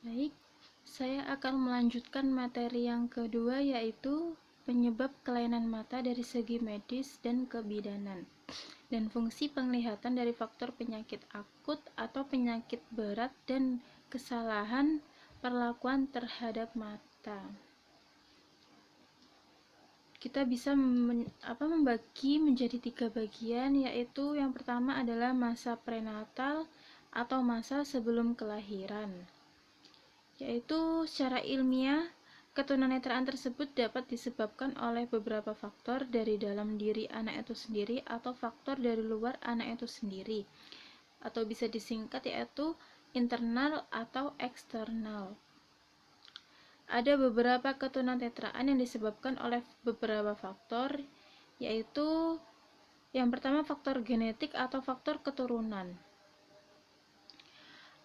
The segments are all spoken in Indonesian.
Baik, saya akan melanjutkan materi yang kedua, yaitu penyebab kelainan mata dari segi medis dan kebidanan, dan fungsi penglihatan dari faktor penyakit akut atau penyakit berat dan kesalahan perlakuan terhadap mata. Kita bisa membagi menjadi 3 bagian, yaitu yang pertama adalah masa prenatal atau masa sebelum kelahiran, yaitu secara ilmiah ketunanetraan tersebut dapat disebabkan oleh beberapa faktor dari dalam diri anak itu sendiri atau faktor dari luar anak itu sendiri, atau bisa disingkat yaitu internal atau eksternal. Ada beberapa ketunanetraan yang disebabkan oleh beberapa faktor, yaitu yang pertama faktor genetik atau faktor keturunan.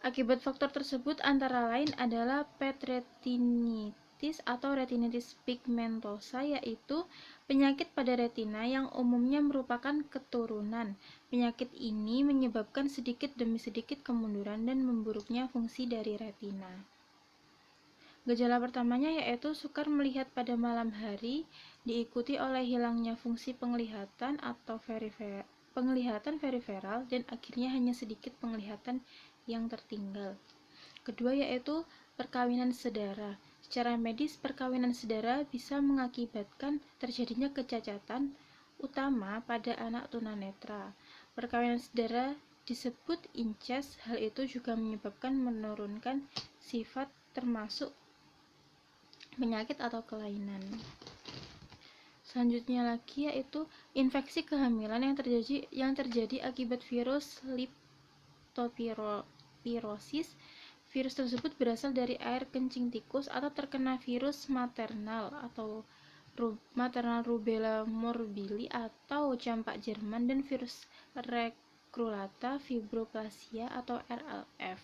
Akibat faktor tersebut antara lain adalah petretinitis atau retinitis pigmentosa, yaitu penyakit pada retina yang umumnya merupakan keturunan. Penyakit ini menyebabkan sedikit demi sedikit kemunduran dan memburuknya fungsi dari retina. Gejala pertamanya yaitu sukar melihat pada malam hari, diikuti oleh hilangnya fungsi penglihatan atau penglihatan periferal, dan akhirnya hanya sedikit penglihatan yang tertinggal. Kedua yaitu perkawinan sedara. Secara medis, perkawinan sedara bisa mengakibatkan terjadinya kecacatan utama pada anak tunanetra. Perkawinan sedara disebut incest. Hal itu juga menyebabkan menurunkan sifat termasuk penyakit atau kelainan. Selanjutnya lagi yaitu infeksi kehamilan yang terjadi akibat virus leptospirosis. Virus tersebut berasal dari air kencing tikus atau terkena virus maternal atau maternal rubella morbili atau campak Jerman, dan virus recrudata fibroplasia atau RLF.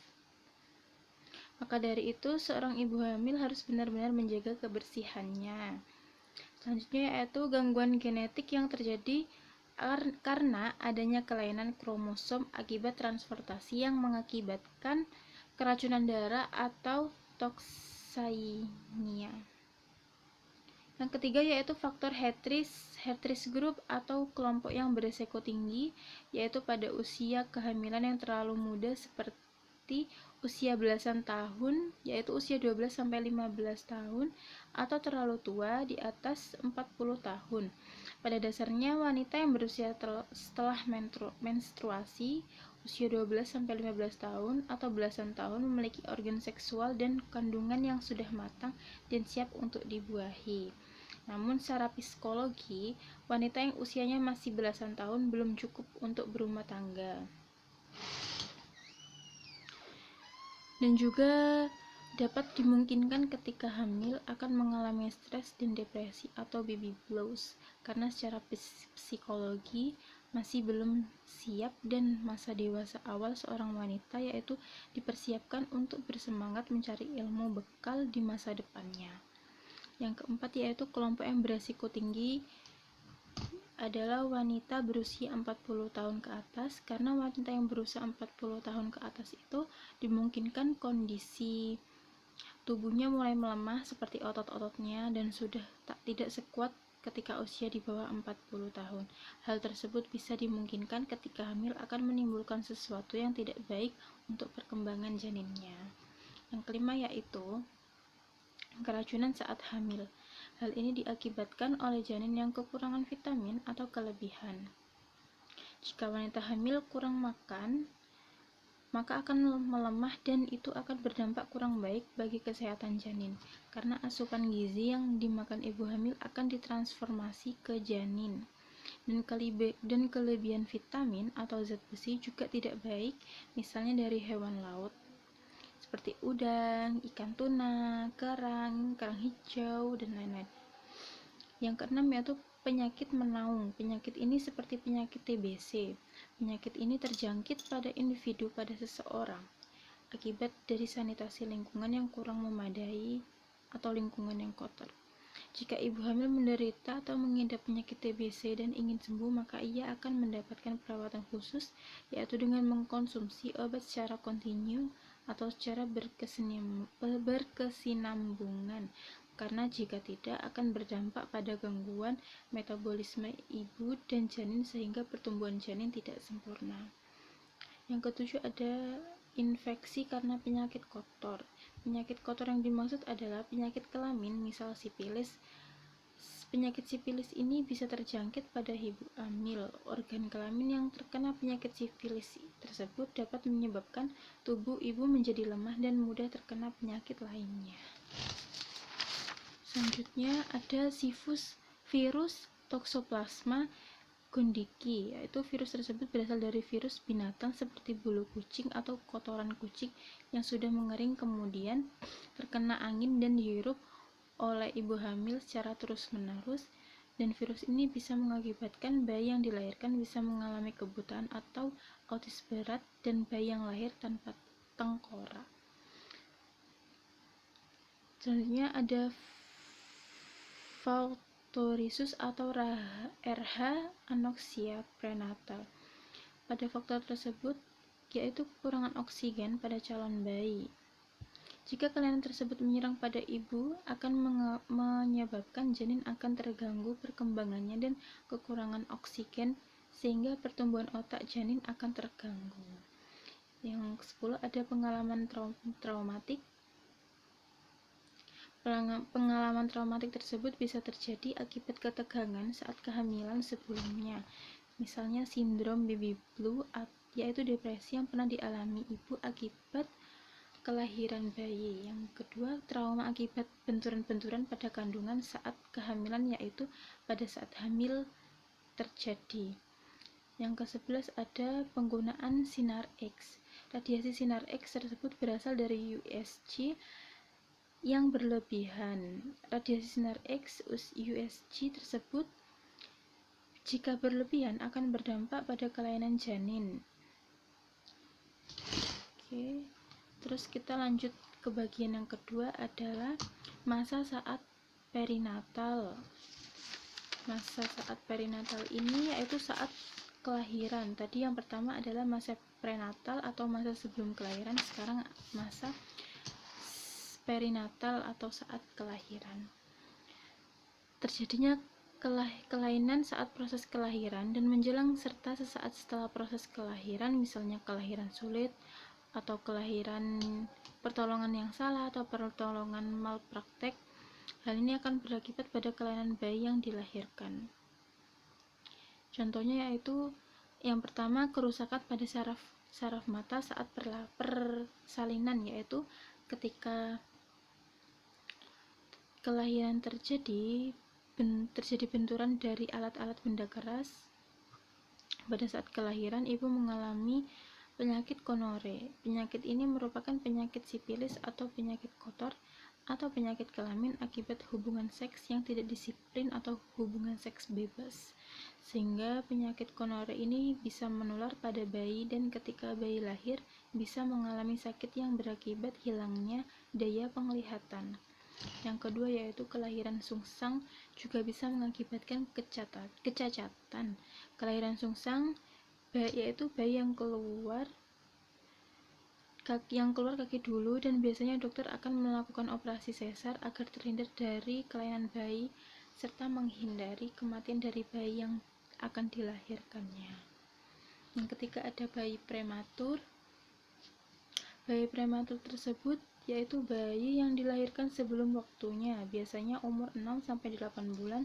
Maka dari itu, seorang ibu hamil harus benar-benar menjaga kebersihannya. Selanjutnya yaitu gangguan genetik yang terjadi karena adanya kelainan kromosom akibat transportasi yang mengakibatkan keracunan darah atau toksainia. Yang ketiga yaitu faktor Heart-Rich Group atau kelompok yang beresiko tinggi, yaitu pada usia kehamilan yang terlalu muda seperti usia belasan tahun, yaitu usia 12-15 tahun, atau terlalu tua di atas 40 tahun. Pada dasarnya, wanita yang berusia setelah menstruasi, usia 12-15 tahun atau belasan tahun, memiliki organ seksual dan kandungan yang sudah matang dan siap untuk dibuahi. Namun secara psikologi, wanita yang usianya masih belasan tahun belum cukup untuk berumah tangga. Dan juga dapat dimungkinkan ketika hamil akan mengalami stres dan depresi atau baby blues, karena secara psikologi masih belum siap, dan masa dewasa awal seorang wanita yaitu dipersiapkan untuk bersemangat mencari ilmu bekal di masa depannya. Yang keempat yaitu kelompok yang beresiko tinggi adalah wanita berusia 40 tahun ke atas, karena wanita yang berusia 40 tahun ke atas itu dimungkinkan kondisi tubuhnya mulai melemah seperti otot-ototnya dan sudah tidak sekuat ketika usia di bawah 40 tahun. Hal tersebut bisa dimungkinkan ketika hamil akan menimbulkan sesuatu yang tidak baik untuk perkembangan janinnya. Yang kelima yaitu keracunan saat hamil. Hal ini diakibatkan oleh janin yang kekurangan vitamin atau kelebihan. Jika wanita hamil kurang makan, maka akan melemah, dan itu akan berdampak kurang baik bagi kesehatan janin, karena asupan gizi yang dimakan ibu hamil akan ditransformasi ke janin. Dan kelebihan vitamin atau zat besi juga tidak baik, misalnya dari hewan laut seperti udang, ikan tuna, kerang hijau, dan lain-lain. Yang keenam yaitu penyakit menaung. Penyakit ini seperti penyakit TBC. Penyakit ini terjangkit pada individu pada seseorang akibat dari sanitasi lingkungan yang kurang memadai atau lingkungan yang kotor. Jika ibu hamil menderita atau mengidap penyakit TBC dan ingin sembuh, maka ia akan mendapatkan perawatan khusus, yaitu dengan mengkonsumsi obat secara kontinu atau secara berkesinambungan, karena jika tidak akan berdampak pada gangguan metabolisme ibu dan janin sehingga pertumbuhan janin tidak sempurna. Yang ketujuh ada infeksi karena penyakit kotor. Penyakit kotor yang dimaksud adalah penyakit kelamin, misal sipilis. Penyakit sipilis ini bisa terjangkit pada ibu hamil. Organ kelamin yang terkena penyakit sipilis tersebut dapat menyebabkan tubuh ibu menjadi lemah dan mudah terkena penyakit lainnya. Selanjutnya ada virus Toxoplasma gondiki, yaitu virus tersebut berasal dari virus binatang seperti bulu kucing atau kotoran kucing yang sudah mengering kemudian terkena angin dan dihirup oleh ibu hamil secara terus-menerus, dan virus ini bisa mengakibatkan bayi yang dilahirkan bisa mengalami kebutaan atau autis berat dan bayi yang lahir tanpa tengkorak. Selanjutnya ada faktorisus atau RH anoxia prenatal. Pada faktor tersebut yaitu kekurangan oksigen pada calon bayi. Jika kelainan tersebut menyerang pada ibu, akan menyebabkan janin akan terganggu perkembangannya dan kekurangan oksigen, sehingga pertumbuhan otak janin akan terganggu. Yang ke-10 ada pengalaman traumatik. Pengalaman traumatik tersebut bisa terjadi akibat ketegangan saat kehamilan sebelumnya, misalnya sindrom baby blue, yaitu depresi yang pernah dialami ibu akibat kelahiran bayi. Yang kedua, trauma akibat benturan-benturan pada kandungan saat kehamilan, yaitu pada saat hamil terjadi. Yang ke-11 ada penggunaan sinar X. Radiasi sinar X tersebut berasal dari USG yang berlebihan. Radiasi sinar X USG tersebut jika berlebihan akan berdampak pada kelainan janin. Oke. Terus kita lanjut ke bagian yang kedua adalah masa saat perinatal. Masa saat perinatal ini yaitu saat kelahiran. Tadi yang pertama adalah masa prenatal atau masa sebelum kelahiran, sekarang masa perinatal atau saat kelahiran. Terjadinya kelainan saat proses kelahiran dan menjelang serta sesaat setelah proses kelahiran, misalnya kelahiran sulit atau kelahiran pertolongan yang salah atau pertolongan malpraktek. Hal ini akan berakibat pada kelainan bayi yang dilahirkan. Contohnya yaitu yang pertama, kerusakan pada saraf mata saat persalinan, yaitu ketika kelahiran terjadi benturan dari alat-alat benda keras. Pada saat kelahiran, ibu mengalami penyakit konore. Penyakit ini merupakan penyakit sipilis atau penyakit kotor atau penyakit kelamin akibat hubungan seks yang tidak disiplin atau hubungan seks bebas, sehingga penyakit konore ini bisa menular pada bayi dan ketika bayi lahir bisa mengalami sakit yang berakibat hilangnya daya penglihatan. Yang kedua yaitu kelahiran sungsang juga bisa mengakibatkan kecacatan. Kelahiran sungsang yaitu bayi yang keluar kaki dulu, dan biasanya dokter akan melakukan operasi sesar agar terhindar dari kelainan bayi serta menghindari kematian dari bayi yang akan dilahirkannya. Yang ketiga ada bayi prematur. Bayi prematur tersebut yaitu bayi yang dilahirkan sebelum waktunya, biasanya umur 6-8 bulan,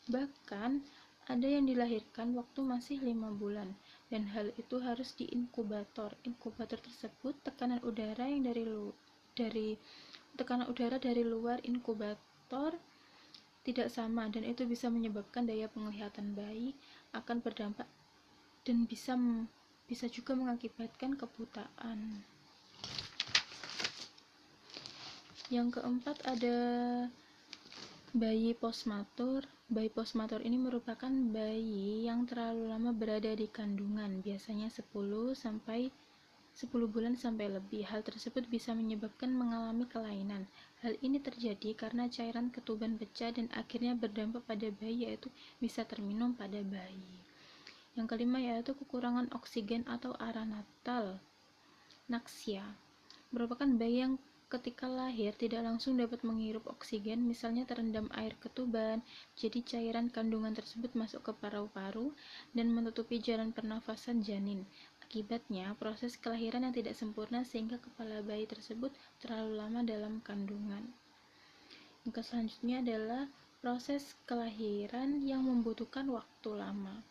bahkan ada yang dilahirkan waktu masih 5 bulan, dan hal itu harus di inkubator. Inkubator tersebut tekanan udara dari luar inkubator tidak sama, dan itu bisa menyebabkan daya penglihatan bayi akan berdampak dan bisa juga mengakibatkan kebutaan. Yang keempat ada bayi postmatur. Bayi postmatur ini merupakan bayi yang terlalu lama berada di kandungan, biasanya 10-11 10 bulan sampai lebih. Hal tersebut bisa menyebabkan mengalami kelainan. Hal ini terjadi karena cairan ketuban pecah dan akhirnya berdampak pada bayi, yaitu bisa terminum pada bayi. Yang kelima yaitu kekurangan oksigen atau aranatal naksia, merupakan bayi yang ketika lahir tidak langsung dapat menghirup oksigen, misalnya terendam air ketuban, jadi cairan kandungan tersebut masuk ke paru-paru dan menutupi jalan pernafasan janin. Akibatnya, proses kelahiran yang tidak sempurna sehingga kepala bayi tersebut terlalu lama dalam kandungan. Yang selanjutnya adalah proses kelahiran yang membutuhkan waktu lama.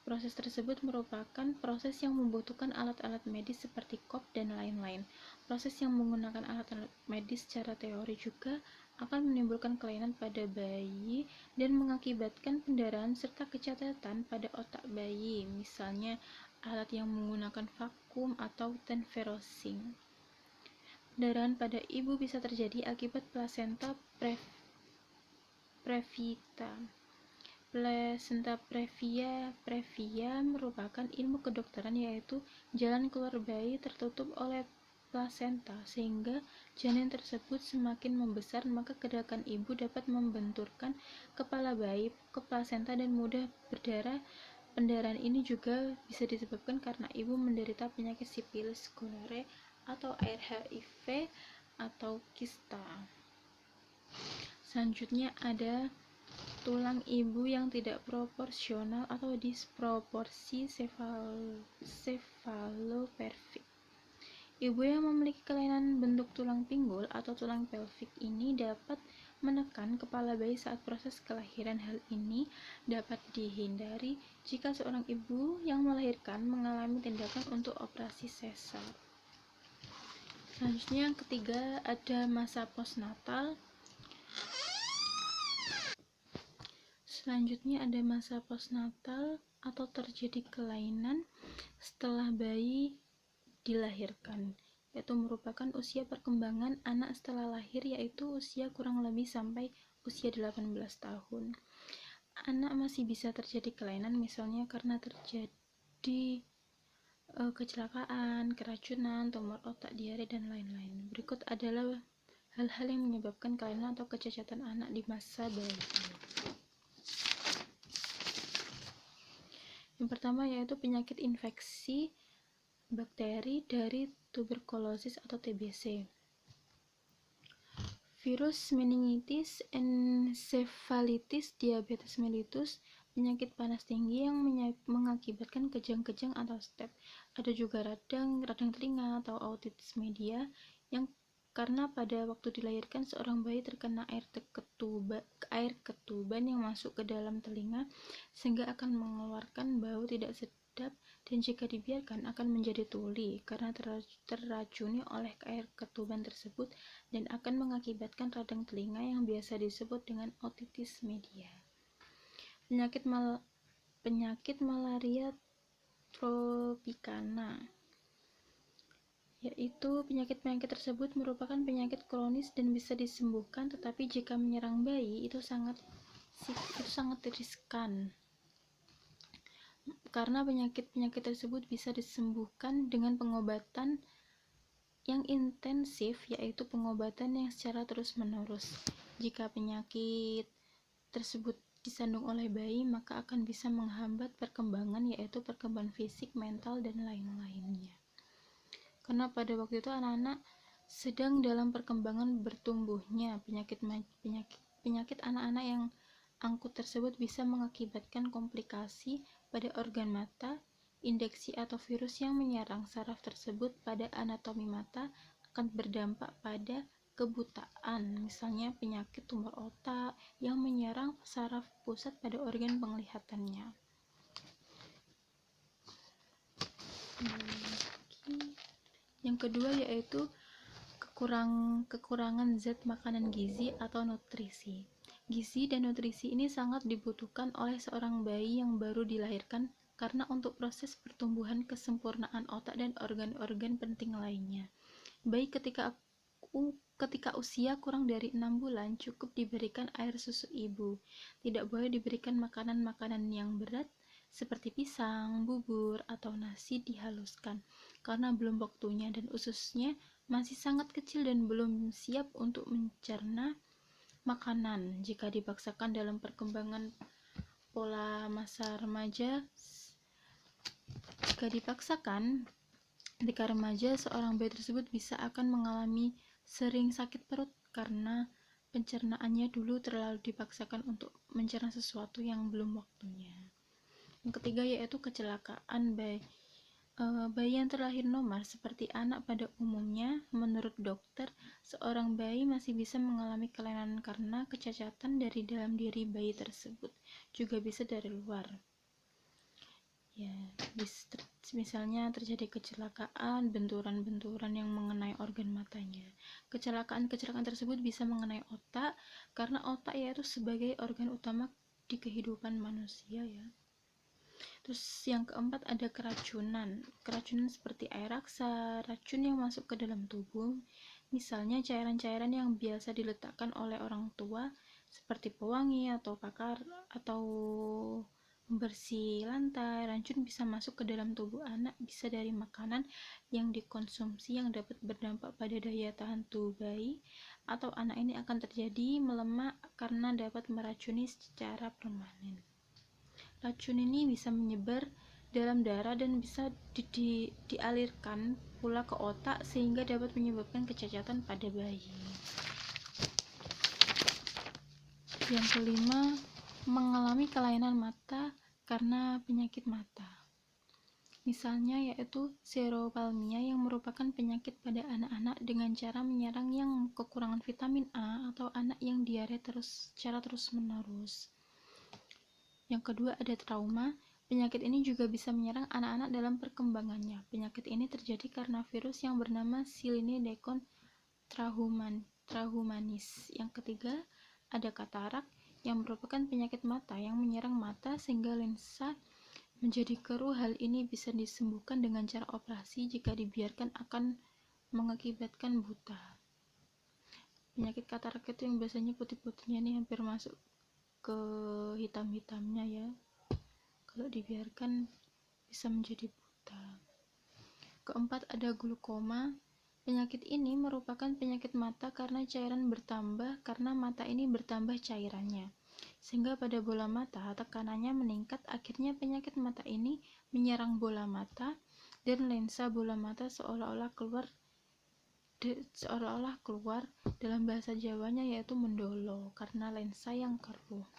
Proses tersebut merupakan proses yang membutuhkan alat-alat medis seperti kop dan lain-lain. Proses yang menggunakan alat-alat medis secara teori juga akan menimbulkan kelainan pada bayi dan mengakibatkan pendarahan serta kecacatan pada otak bayi, misalnya alat yang menggunakan vakum atau tenferosing. Pendarahan pada ibu bisa terjadi akibat plasenta previa. Plasenta previa merupakan ilmu kedokteran, yaitu jalan keluar bayi tertutup oleh plasenta sehingga janin tersebut semakin membesar, maka gerakan ibu dapat membenturkan kepala bayi ke plasenta dan mudah berdarah. Pendarahan ini juga bisa disebabkan karena ibu menderita penyakit sifilis, gonorrea, atau HIV atau kista. Selanjutnya ada tulang ibu yang tidak proporsional atau disproporsi cefalopelvic. Ibu yang memiliki kelainan bentuk tulang pinggul atau tulang pelvik ini dapat menekan kepala bayi saat proses kelahiran. Hal ini dapat dihindari jika seorang ibu yang melahirkan mengalami tindakan untuk operasi sesar. Selanjutnya yang ketiga ada masa postnatal. Selanjutnya ada masa postnatal atau terjadi kelainan setelah bayi dilahirkan, yaitu merupakan usia perkembangan anak setelah lahir, yaitu usia kurang lebih sampai usia 18 tahun. Anak masih bisa terjadi kelainan, misalnya karena terjadi kecelakaan, keracunan, tumor otak, diare, dan lain-lain. Berikut adalah hal-hal yang menyebabkan kelainan atau kecacatan anak di masa bayi. Yang pertama yaitu penyakit infeksi bakteri dari tuberkulosis atau TBC. Virus meningitis, encephalitis, diabetes mellitus, penyakit panas tinggi yang mengakibatkan kejang-kejang atau staph. Ada juga radang telinga atau otitis media yang karena pada waktu dilahirkan seorang bayi terkena air ketuban yang masuk ke dalam telinga sehingga akan mengeluarkan bau tidak sedap, dan jika dibiarkan akan menjadi tuli karena terracuni oleh air ketuban tersebut dan akan mengakibatkan radang telinga yang biasa disebut dengan otitis media. Penyakit malaria tropicana, yaitu penyakit tersebut merupakan penyakit kronis dan bisa disembuhkan, tetapi jika menyerang bayi itu sangat riskan karena penyakit tersebut bisa disembuhkan dengan pengobatan yang intensif, yaitu pengobatan yang secara terus-menerus. Jika penyakit tersebut disandung oleh bayi, maka akan bisa menghambat perkembangan, yaitu perkembangan fisik, mental, dan lain-lainnya. Karena pada waktu itu anak-anak sedang dalam perkembangan bertumbuhnya. Penyakit anak-anak yang angkut tersebut bisa mengakibatkan komplikasi pada organ mata. Infeksi atau virus yang menyerang saraf tersebut pada anatomi mata akan berdampak pada kebutaan, misalnya penyakit tumor otak yang menyerang saraf pusat pada organ penglihatannya. Yang kedua yaitu kekurangan zat makanan gizi atau nutrisi. Gizi dan nutrisi ini sangat dibutuhkan oleh seorang bayi yang baru dilahirkan karena untuk proses pertumbuhan, kesempurnaan otak, dan organ-organ penting lainnya. Bayi ketika usia kurang dari 6 bulan cukup diberikan air susu ibu. Tidak boleh diberikan makanan yang berat seperti pisang, bubur, atau nasi dihaluskan karena belum waktunya dan ususnya masih sangat kecil dan belum siap untuk mencerna makanan. Jika dipaksakan dalam perkembangan pola masa remaja, ketika remaja, seorang bayi tersebut bisa akan mengalami sering sakit perut karena pencernaannya dulu terlalu dipaksakan untuk mencerna sesuatu yang belum waktunya. Yang ketiga yaitu kecelakaan bayi. Bayi yang terlahir normal seperti anak pada umumnya, menurut dokter, seorang bayi masih bisa mengalami kelainan karena kecacatan dari dalam diri bayi tersebut, juga bisa dari luar. Ya, misalnya terjadi kecelakaan, benturan-benturan yang mengenai organ matanya. Kecelakaan tersebut bisa mengenai otak, karena otak yaitu sebagai organ utama di kehidupan manusia ya. Terus yang keempat ada keracunan seperti air raksa, racun yang masuk ke dalam tubuh, misalnya cairan-cairan yang biasa diletakkan oleh orang tua seperti pewangi atau pakar atau pembersih lantai. Racun bisa masuk ke dalam tubuh anak, bisa dari makanan yang dikonsumsi yang dapat berdampak pada daya tahan tubuh bayi, atau anak ini akan terjadi melemah karena dapat meracuni secara permanen. Racun ini bisa menyebar dalam darah dan bisa dialirkan pula ke otak sehingga dapat menyebabkan kecacatan pada bayi. Yang kelima, mengalami kelainan mata karena penyakit mata. Misalnya yaitu xeropalmia yang merupakan penyakit pada anak-anak dengan cara menyerang yang kekurangan vitamin A atau anak yang diare secara terus-menerus. Yang kedua ada trauma. Penyakit ini juga bisa menyerang anak-anak dalam perkembangannya. Penyakit ini terjadi karena virus yang bernama Clinidecon trahumanis. Yang ketiga ada katarak yang merupakan penyakit mata yang menyerang mata sehingga lensa menjadi keruh. Hal ini bisa disembuhkan dengan cara operasi, jika dibiarkan akan mengakibatkan buta. Penyakit katarak itu yang biasanya putih-putihnya nih hampir masuk ke hitam-hitamnya ya. Kalau dibiarkan bisa menjadi buta. Keempat ada glaukoma. Penyakit ini merupakan penyakit mata karena cairan bertambah, karena mata ini bertambah cairannya, sehingga pada bola mata tekanannya meningkat. Akhirnya penyakit mata ini menyerang bola mata dan lensa bola mata seolah-olah keluar, dalam bahasa Jawanya yaitu mendolo karena lensa yang keruh.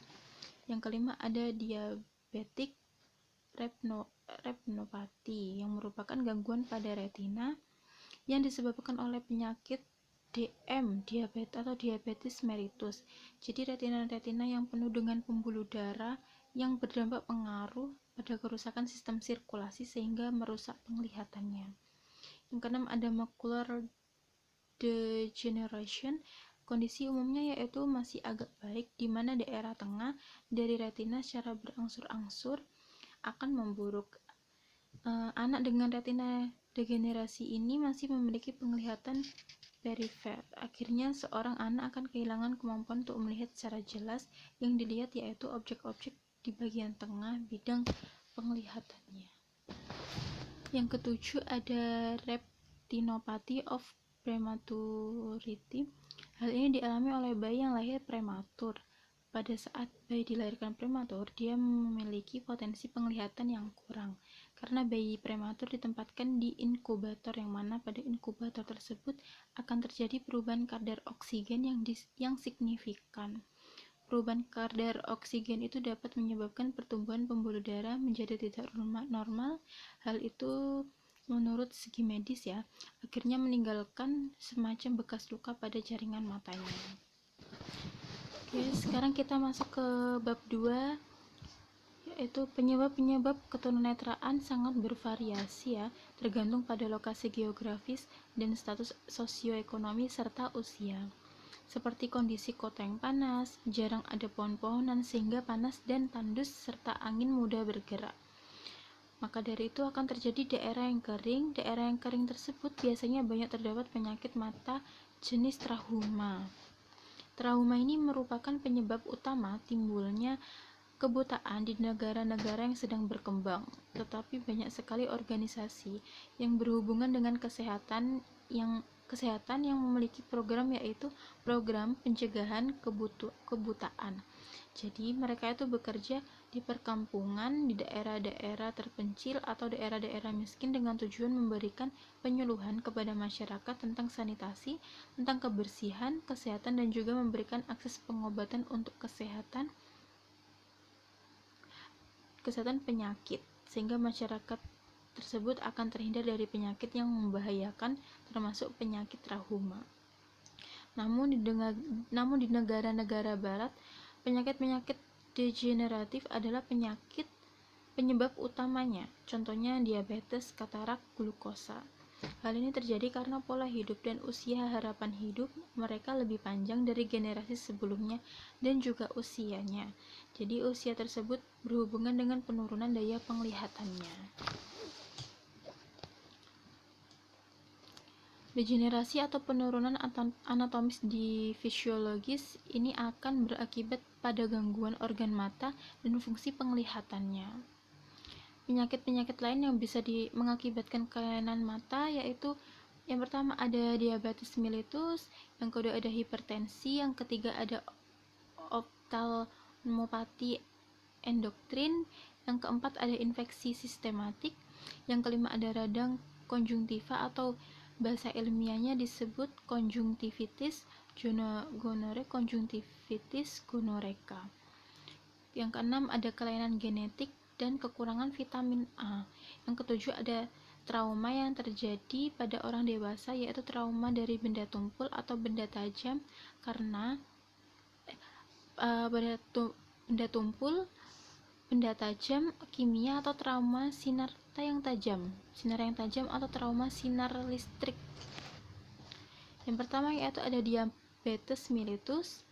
Yang kelima ada diabetik retinopati yang merupakan gangguan pada retina yang disebabkan oleh penyakit DM, diabetes atau diabetes mellitus. Jadi retina-retina yang penuh dengan pembuluh darah yang berdampak pengaruh pada kerusakan sistem sirkulasi sehingga merusak penglihatannya. Yang keenam ada macular degeneration. Kondisi umumnya yaitu masih agak baik, di mana daerah tengah dari retina secara berangsur-angsur akan memburuk. Anak dengan retina degenerasi ini masih memiliki penglihatan perifer. Akhirnya seorang anak akan kehilangan kemampuan untuk melihat secara jelas. Yang dilihat yaitu objek-objek di bagian tengah bidang penglihatannya. Yang ketujuh ada retinopathy of prematurity. Hal ini dialami oleh bayi yang lahir prematur. Pada saat bayi dilahirkan prematur, dia memiliki potensi penglihatan yang kurang. Karena bayi prematur ditempatkan di inkubator, yang mana pada inkubator tersebut akan terjadi perubahan kadar oksigen yang signifikan. Perubahan kadar oksigen itu dapat menyebabkan pertumbuhan pembuluh darah menjadi tidak normal. Hal itu menurut segi medis ya, akhirnya meninggalkan semacam bekas luka pada jaringan matanya. Oke, sekarang kita masuk ke bab 2, yaitu penyebab-penyebab ketunanetraan sangat bervariasi ya, tergantung pada lokasi geografis dan status sosioekonomi serta usia. Seperti kondisi kota yang panas, jarang ada pohon-pohonan sehingga panas dan tandus serta angin mudah bergerak. Maka dari itu akan terjadi daerah yang kering. Daerah yang kering tersebut biasanya banyak terdapat penyakit mata jenis trauma. Trauma ini merupakan penyebab utama timbulnya kebutaan di negara-negara yang sedang berkembang, tetapi banyak sekali organisasi yang berhubungan dengan kesehatan yang memiliki program, yaitu program pencegahan kebutaan. Jadi mereka itu bekerja di perkampungan, di daerah-daerah terpencil atau daerah-daerah miskin dengan tujuan memberikan penyuluhan kepada masyarakat tentang sanitasi, tentang kebersihan, kesehatan, dan juga memberikan akses pengobatan untuk kesehatan penyakit, sehingga masyarakat tersebut akan terhindar dari penyakit yang membahayakan, termasuk penyakit trauma. Namun di negara-negara barat, penyakit-penyakit degeneratif adalah penyebab utamanya, contohnya diabetes, katarak, glukosa. Hal ini terjadi karena pola hidup dan usia harapan hidup mereka lebih panjang dari generasi sebelumnya dan juga usianya. Jadi usia tersebut berhubungan dengan penurunan daya penglihatannya. Degenerasi atau penurunan anatomis di fisiologis ini akan berakibat pada gangguan organ mata dan fungsi penglihatannya. Penyakit-penyakit lain yang bisa mengakibatkan kelainan mata yaitu yang pertama ada diabetes mellitus, yang kedua ada hipertensi, yang ketiga ada oftalmopati endoktrin, yang keempat ada infeksi sistematik, yang kelima ada radang konjungtiva atau bahasa ilmiahnya disebut konjungtivitis gonorrhea. Yang keenam ada kelainan genetik dan kekurangan vitamin A. Yang ketujuh ada trauma yang terjadi pada orang dewasa, yaitu trauma dari benda tumpul atau benda tajam karena benda tumpul, benda tajam, kimia, atau trauma sinar yang tajam atau trauma sinar listrik. Yang pertama yaitu ada diabetes mellitus,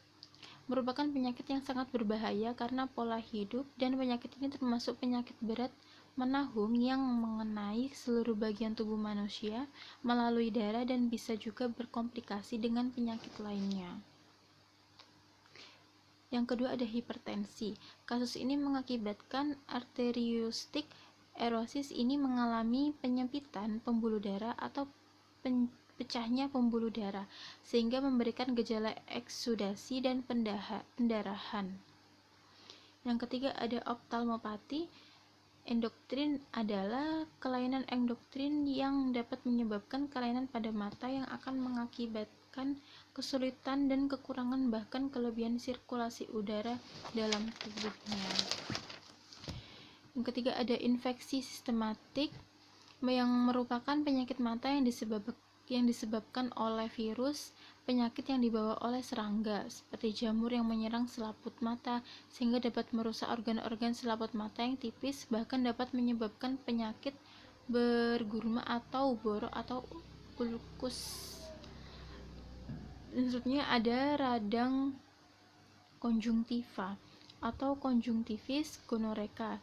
merupakan penyakit yang sangat berbahaya karena pola hidup, dan penyakit ini termasuk penyakit berat menahun yang mengenai seluruh bagian tubuh manusia melalui darah dan bisa juga berkomplikasi dengan penyakit lainnya. Yang kedua ada hipertensi. Kasus ini mengakibatkan arteriostik erosis ini mengalami penyempitan pembuluh darah atau pecahnya pembuluh darah sehingga memberikan gejala eksudasi dan pendarahan. Yang ketiga ada oftalmopati endoktrin, adalah kelainan endoktrin yang dapat menyebabkan kelainan pada mata yang akan mengakibatkan kesulitan dan kekurangan bahkan kelebihan sirkulasi udara dalam tubuhnya. Yang ketiga ada infeksi sistematik, yang merupakan penyakit mata yang disebabkan oleh virus, penyakit yang dibawa oleh serangga seperti jamur yang menyerang selaput mata sehingga dapat merusak organ-organ selaput mata yang tipis, bahkan dapat menyebabkan penyakit bergurma atau borok atau ulkus. Selanjutnya ada radang konjungtiva atau konjungtivis gonorrhea,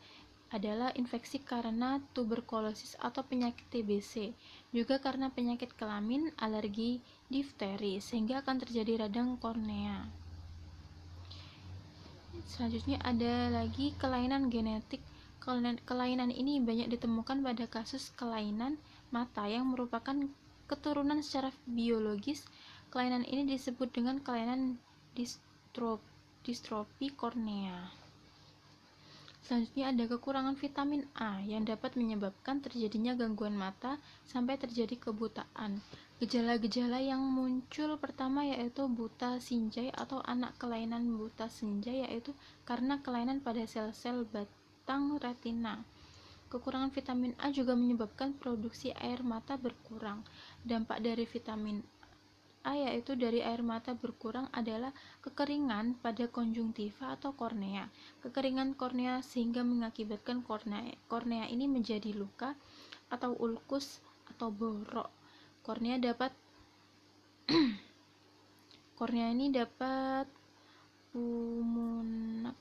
adalah infeksi karena tuberkulosis atau penyakit TBC, juga karena penyakit kelamin, alergi, difteri, sehingga akan terjadi radang kornea. Selanjutnya ada lagi kelainan genetik. Kelainan ini banyak ditemukan pada kasus kelainan mata yang merupakan keturunan secara biologis. Kelainan ini disebut dengan kelainan distrofi kornea. Selanjutnya ada kekurangan vitamin A yang dapat menyebabkan terjadinya gangguan mata sampai terjadi kebutaan. Gejala-gejala yang muncul pertama yaitu buta sinjai atau anak kelainan buta sinjai, yaitu karena kelainan pada sel-sel batang retina. Kekurangan vitamin A juga menyebabkan produksi air mata berkurang. Dampak dari vitamin A yaitu dari air mata berkurang adalah kekeringan pada konjungtiva atau kornea. Kekeringan kornea sehingga mengakibatkan kornea ini menjadi luka atau ulkus atau borok. Kornea ini dapat punah.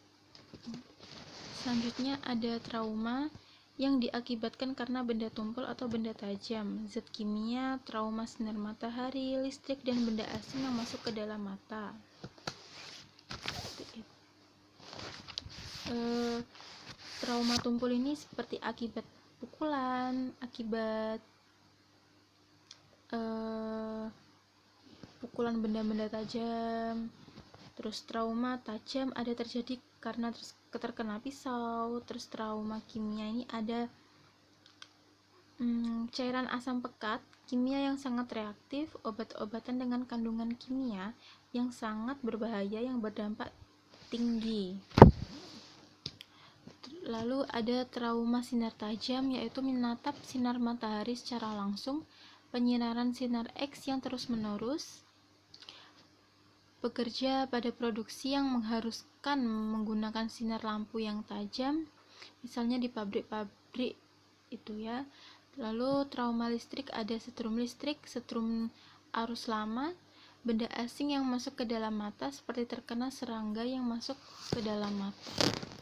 Selanjutnya ada trauma yang diakibatkan karena benda tumpul atau benda tajam, zat kimia, trauma sinar matahari, listrik, dan benda asing yang masuk ke dalam mata. Trauma tumpul ini seperti akibat pukulan, akibat pukulan benda-benda tajam. Terus trauma tajam ada terjadi karena terkena pisau. Terus trauma kimia ini ada cairan asam pekat, kimia yang sangat reaktif, obat-obatan dengan kandungan kimia yang sangat berbahaya yang berdampak tinggi. Lalu ada trauma sinar tajam, yaitu menatap sinar matahari secara langsung, penyinaran sinar X yang terus-menerus, bekerja pada produksi yang mengharuskan menggunakan sinar lampu yang tajam, misalnya di pabrik-pabrik itu ya. Lalu trauma listrik ada setrum listrik, setrum arus lama, benda asing yang masuk ke dalam mata seperti terkena serangga yang masuk ke dalam mata.